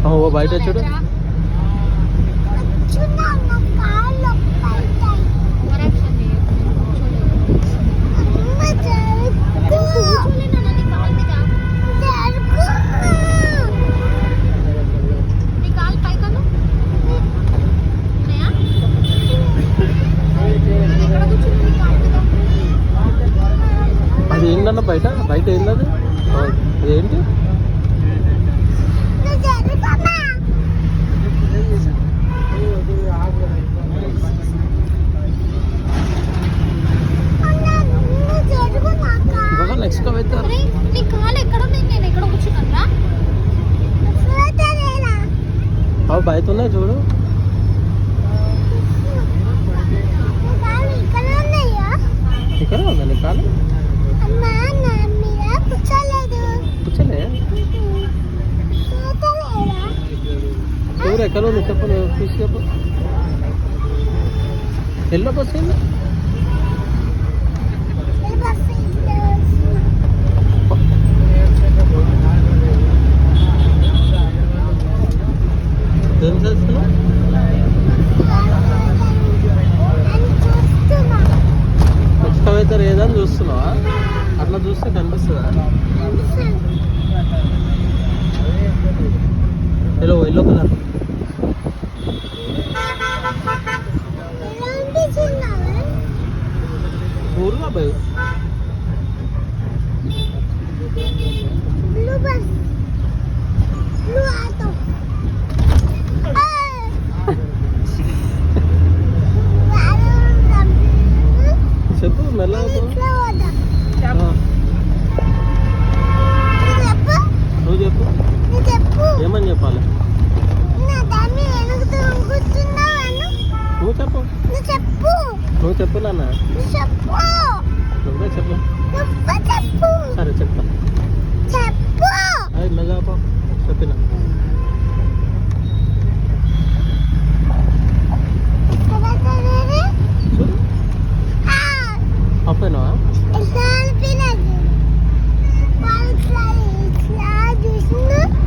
ఓ బయట చూడు. అది ఏంటన్న బయట బయట ఏంటది? అదేంటి? నెక్స్ట్ అవుతారు. అవి బయట ఉన్నాయి చూడు. ఇక్కడ ఉందా నీ కాలు? కూర్చోలే ఎవరు ఎక్కడ ఉంది చెప్పు. చూసి చెప్పు. ఎల్లో బస్ ఏంది? ఏం చేస్తున్నావు? ఎక్స్కవేటర్ ఏదని చూస్తున్నావా? అట్లా చూస్తే కనిపిస్తుందా? Yellow yellow colour. ఊరుగా భయ్. చెప్పు మెల్ల. నువ్వు చెప్పు. ఏమని చెప్పాలి? నువ్వు చెప్పు. నువ్వు చెప్పు నాన్న. నువ్వే చెప్పు. సరే చెప్తా. అది మెల్ల చెప్పిన. అప్పేనా? It's not a